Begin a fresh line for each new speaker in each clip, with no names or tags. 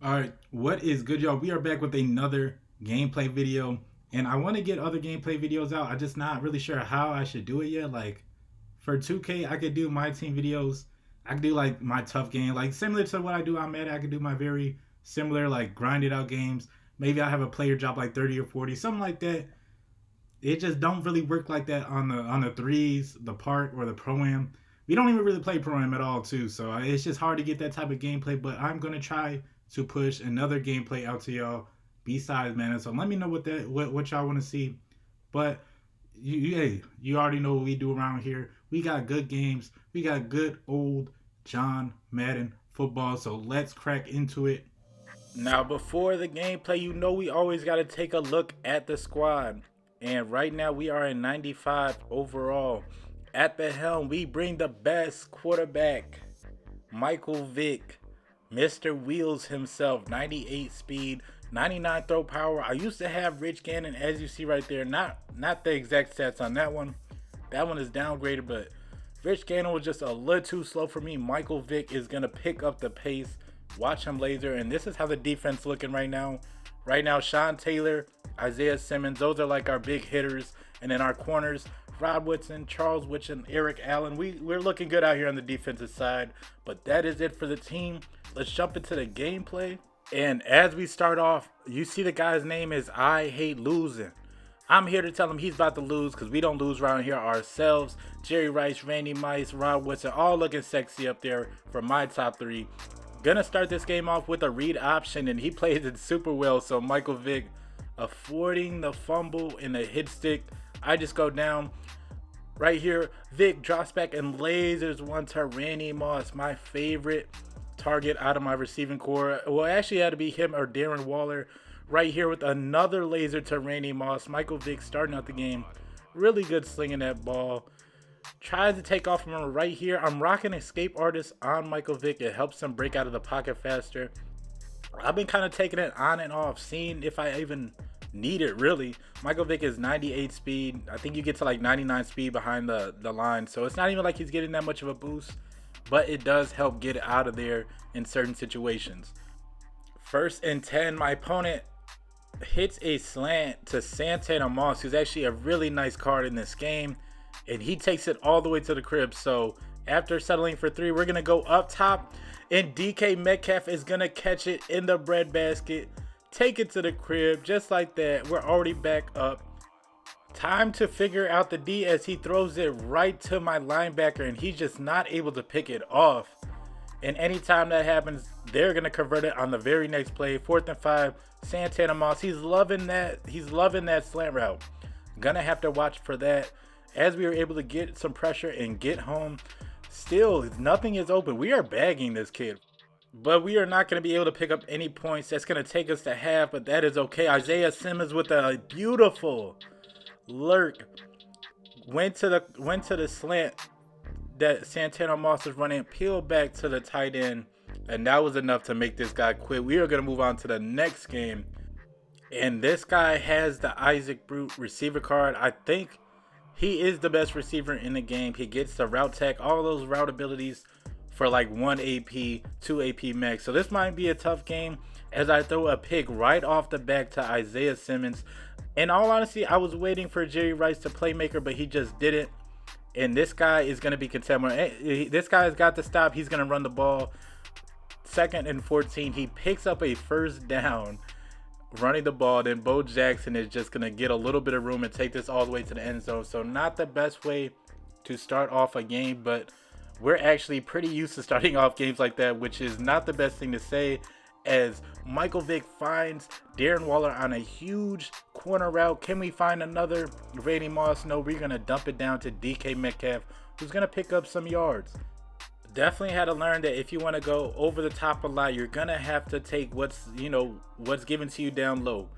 All right, what is good, y'all? We are back with another gameplay video, and I want to get other gameplay videos out. I'm just not really sure how I should do it yet. Like for 2K, I could do my team videos. I could do like my tough game, like similar to what I do on Madden. I could do my very similar, like grinded out games. Maybe I have a player drop like 30 or 40, something like that. It just don't really work like that on the threes, the park, or the pro am. We don't even really play pro am at all, too. So it's just hard to get that type of gameplay. But I'm gonna try to push another gameplay out to y'all besides Madden. So let me know what y'all want to see. But hey, you already know what we do around here. We got good games. We got good old John Madden football. So let's crack into it. Now, before the gameplay, you know we always got to take a look at the squad. And right now we are in 95 overall. At the helm, we bring the best quarterback, Michael Vick, Mr. Wheels himself, 98 speed, 99 throw power. I used to have Rich Gannon, as you see right there. Not the exact stats on that one. That one is downgraded, but Rich Gannon was just a little too slow for me. Michael Vick is going to pick up the pace. Watch him laser. And this is how the defense looking right now. Right now, Sean Taylor, Isaiah Simmons, those are like our big hitters. And then our corners, Rod Woodson, Charles Woodson, Eric Allen. We're looking good out here on the defensive side. But that is it for the team. Let's jump into the gameplay. And as we start off, you see the guy's name is I Hate Losing. I'm here to tell him he's about to lose because we don't lose around here ourselves. Jerry Rice, Randy Mice, Rod Woodson, all looking sexy up there for my top three. Gonna start this game off with a read option, and he plays it super well. So Michael Vick affording the fumble and the hit stick. I just go down right here. Vick drops back and lasers one to Randy Moss, my favorite target out of my receiving core. Well, actually, it had to be him or Darren Waller. Right here with another laser to Randy Moss. Michael Vick starting out the game. Really good slinging that ball. Tries to take off from him right here. I'm rocking Escape Artist on Michael Vick. It helps him break out of the pocket faster. I've been kind of taking it on and off, seeing if I even need it really. Michael Vick is 98 speed. I think you get to like 99 speed behind the line. So it's not even like he's getting that much of a boost, but it does help get it out of there in certain situations. First and 10, my opponent hits a slant to Santana Moss, who's actually a really nice card in this game, and he takes it all the way to the crib. So after settling for three, we're gonna go up top, and DK Metcalf is gonna catch it in the breadbasket, take it to the crib just like that. We're already back up. Time to figure out the D as he throws it right to my linebacker, and he's just not able to pick it off. And anytime that happens, they're gonna convert it on the very next play. 4th and 5, Santana Moss. He's loving that. He's loving that slant route. Gonna have to watch for that. As we were able to get some pressure and get home, still nothing is open. We are bagging this kid, but we are not gonna be able to pick up any points. That's gonna take us to half, but that is okay. Isaiah Simmons with a beautiful lurk. Went to the slant that Santana Moss was running, peeled back to the tight end, and that was enough to make this guy quit. We are going to move on to the next game, and this guy has the Isaac Brute receiver card. I think he is the best receiver in the game. He gets the route tech, all those route abilities for like 1 AP, 2 AP max. So this might be a tough game as I throw a pick right off the back to Isaiah Simmons. In all honesty, I was waiting for Jerry Rice to playmaker, but he just didn't. And this guy is going to be contemporary. This guy's got to stop. He's going to run the ball. 2nd and 14. He picks up a first down running the ball. Then Bo Jackson is just going to get a little bit of room and take this all the way to the end zone. So not the best way to start off a game, but we're actually pretty used to starting off games like that, which is not the best thing to say, as Michael Vick finds Darren Waller on a huge corner route. Can we find another Randy Moss? No, we're going to dump it down to DK Metcalf, who's going to pick up some yards. Definitely had to learn that if you want to go over the top a lot, you're going to have to take what's given to you down low.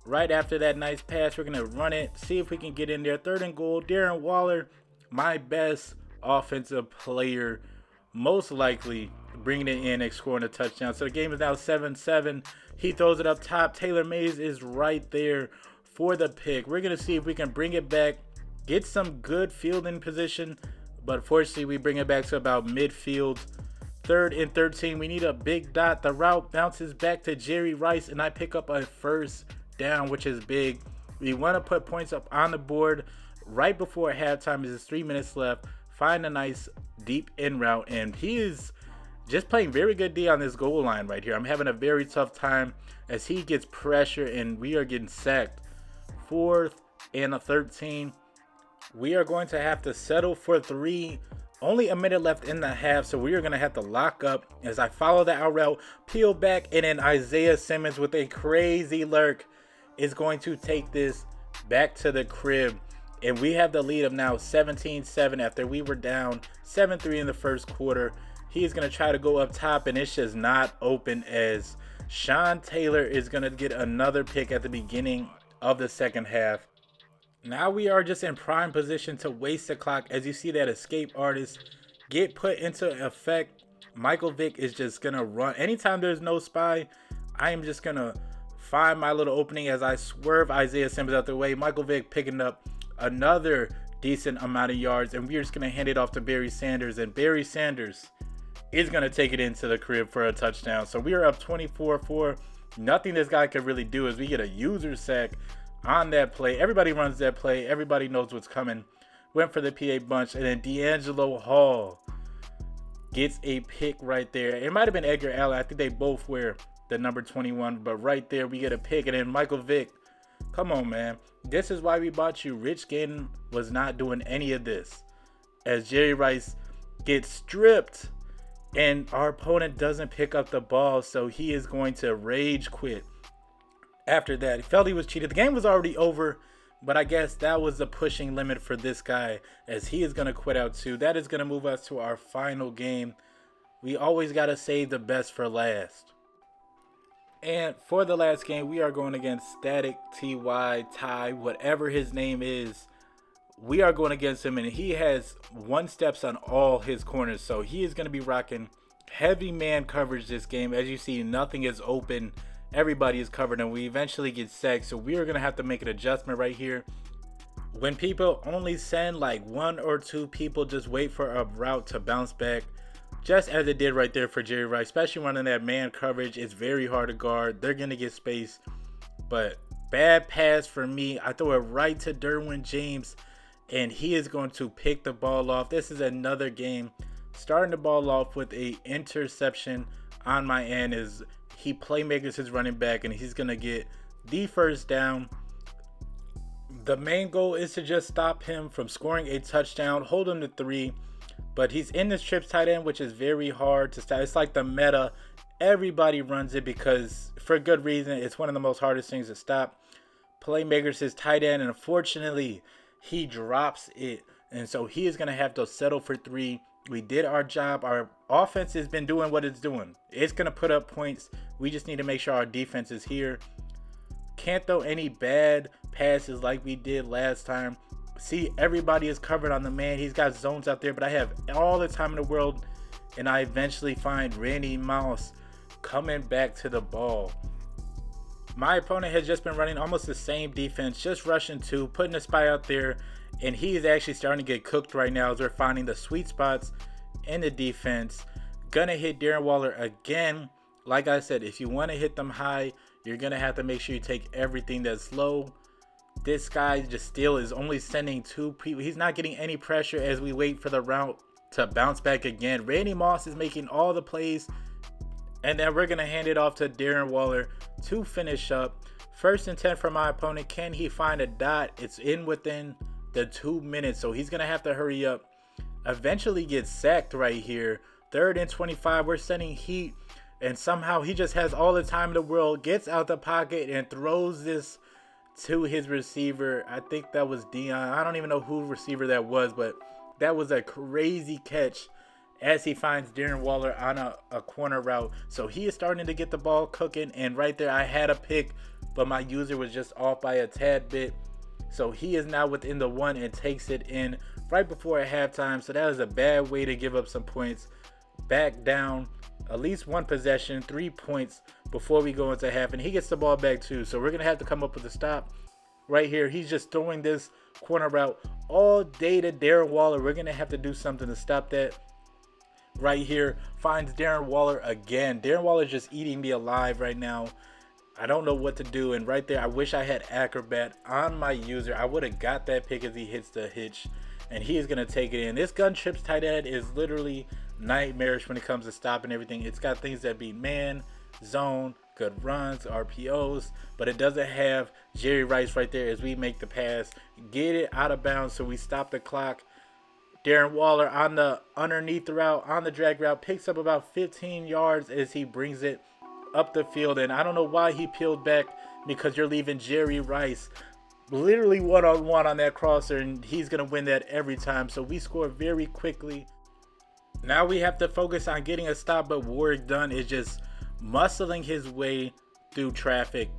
Right after that nice pass, we're going to run it, see if we can get in there. 3rd and goal, Darren Waller, my best offensive player, most likely bringing it in and scoring a touchdown. So the game is now 7-7. He throws it up top. Taylor Mays is right there for the pick. We're going to see if we can bring it back, get some good fielding position, but fortunately we bring it back to about midfield. 3rd and 13. We need a big dot. The route bounces back to Jerry Rice, and I pick up a first down, which is big. We want to put points up on the board right before halftime. There's 3 minutes left. Find a nice deep in route, and he is just playing very good D on this goal line right here. I'm having a very tough time as he gets pressure, and we are getting sacked. 4th and 13. We are going to have to settle for 3. Only a minute left in the half, so we are going to have to lock up as I follow the out route, peel back, and then Isaiah Simmons with a crazy lurk is going to take this back to the crib. And we have the lead of now 17-7 after we were down 7-3 in the first quarter. He's going to try to go up top, and it's just not open as Sean Taylor is going to get another pick at the beginning of the second half. Now we are just in prime position to waste the clock as you see that escape artist get put into effect. Michael Vick is just going to run. Anytime there's no spy, I am just going to find my little opening as I swerve Isaiah Simmons out the way. Michael Vick picking up another decent amount of yards, and we're just going to hand it off to Barry Sanders, and Barry Sanders is going to take it into the crib for a touchdown. So we are up 24-4. Nothing this guy could really do as we get a user sack on that play. Everybody runs that play. Everybody knows what's coming. Went for the PA bunch, and then D'Angelo Hall gets a pick right there. It might have been Edgar Allen. I think they both wear the number 21, but right there we get a pick. And then Michael Vick, come on, man. This is why we bought you. Rich Gannon was not doing any of this as Jerry Rice gets stripped, and our opponent doesn't pick up the ball, so he is going to rage quit. After that, he felt he was cheated. The game was already over, but I guess that was the pushing limit for this guy as he is going to quit out too. That is going to move us to our final game. We always got to save the best for last. And for the last game, we are going against Static Ty, whatever his name is. We are going against him, and he has one steps on all his corners. So he is going to be rocking heavy man coverage this game. As you see, nothing is open. Everybody is covered, and we eventually get sacked. So we are going to have to make an adjustment right here. When people only send like 1 or 2 people, just wait for a route to bounce back. Just as it did right there for Jerry Rice, especially running that man coverage. It's very hard to guard. They're going to get space. But bad pass for me. I throw it right to Derwin James, and he is going to pick the ball off. This is another game. Starting the ball off with a interception on my end is he playmakers his running back, and he's going to get the first down. The main goal is to just stop him from scoring a touchdown, hold him to 3. But he's in this trips tight end, which is very hard to stop. It's like the meta. Everybody runs it because, for good reason, it's one of the most hardest things to stop. Playmakers his tight end, and unfortunately, he drops it. And so he is going to have to settle for 3. We did our job. Our offense has been doing what it's doing. It's going to put up points. We just need to make sure our defense is here. Can't throw any bad passes like we did last time. See, everybody is covered on the man. He's got zones out there, but I have all the time in the world, and I eventually find Randy Moss coming back to the ball. My opponent has just been running almost the same defense, just rushing 2, putting a spy out there, and he is actually starting to get cooked right now as we're finding the sweet spots in the defense. Gonna hit Darren Waller again. Like I said, if you want to hit them high, you're gonna have to make sure you take everything that's low. This guy just still is only sending 2 people. He's not getting any pressure as we wait for the route to bounce back again. Randy Moss is making all the plays, and then we're gonna hand it off to Darren Waller to finish up. 1st and 10 for my opponent. Can he find a dot? It's in within the 2 minutes, so he's gonna have to hurry up. Eventually gets sacked right here. 3rd and 25. We're sending heat, and somehow he just has all the time in the world. Gets out the pocket and throws this to his receiver. I think that was Dion. I don't even know who receiver that was, but that was a crazy catch as he finds Darren Waller on a corner route. So he is starting to get the ball cooking, and right there I had a pick, but my user was just off by a tad bit. So he is now within the 1 and takes it in right before halftime. So that was a bad way to give up some points. Back down at least 1 possession, 3 points before we go into half, and he gets the ball back too. So we're gonna have to come up with a stop right here. He's just throwing this corner route all day to Darren Waller. We're gonna have to do something to stop that. right here, finds Darren Waller again. Darren Waller is just eating me alive right now. I don't know what to do. And right there, I wish I had Acrobat on my user. I would have got that pick as he hits the hitch. And he is going to take it in. This gun trips tight end is literally nightmarish when it comes to stopping everything. It's got things that beat man, zone, good runs, RPOs. But it doesn't have Jerry Rice right there as we make the pass. Get it out of bounds so we stop the clock. Darren Waller on the underneath the route, on the drag route, picks up about 15 yards as he brings it up the field. And I don't know why he peeled back, because you're leaving Jerry Rice literally one-on-one on that crosser, and he's going to win that every time. So we score very quickly. Now we have to focus on getting a stop, but Warwick Dunn is just muscling his way through traffic.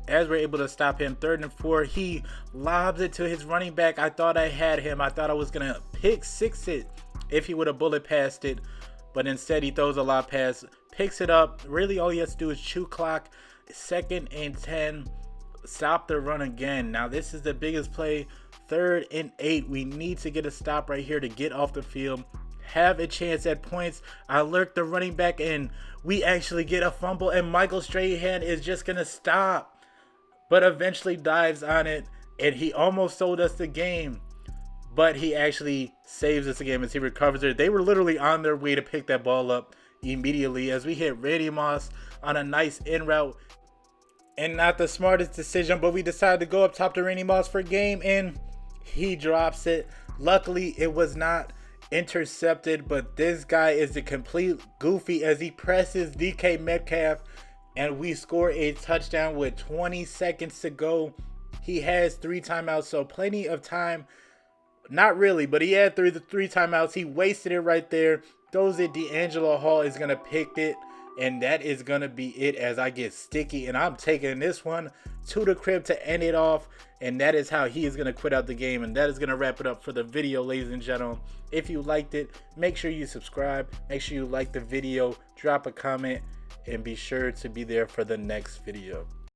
As we're able to stop him, 3rd and 4, he lobs it to his running back. I thought I had him. I thought I was going to pick six it if he would have bullet passed it, but instead he throws a lot pass, picks it up. Really all he has to do is chew clock. 2nd and 10, stop the run again. Now this is the biggest play, 3rd and 8. We need to get a stop right here to get off the field, have a chance at points. I lurk the running back, and we actually get a fumble, and Michael Strahan is just going to stop, but eventually dives on it, and he almost sold us the game, but he actually saves us the game as he recovers it. They were literally on their way to pick that ball up immediately as we hit Randy Moss on a nice in route. And not the smartest decision, but we decided to go up top to Randy Moss for game, and he drops it. Luckily, it was not intercepted, but this guy is a complete goofy as he presses DK Metcalf, and we score a touchdown with 20 seconds to go. He has 3 timeouts, so plenty of time. Not really, but he had three timeouts. He wasted it right there. Throws it. D'Angelo Hall is going to pick it, and that is going to be it as I get sticky. And I'm taking this one to the crib to end it off, and that is how he is going to quit out the game. And that is going to wrap it up for the video, ladies and gentlemen. If you liked it, make sure you subscribe. Make sure you like the video. Drop a comment. And be sure to be there for the next video.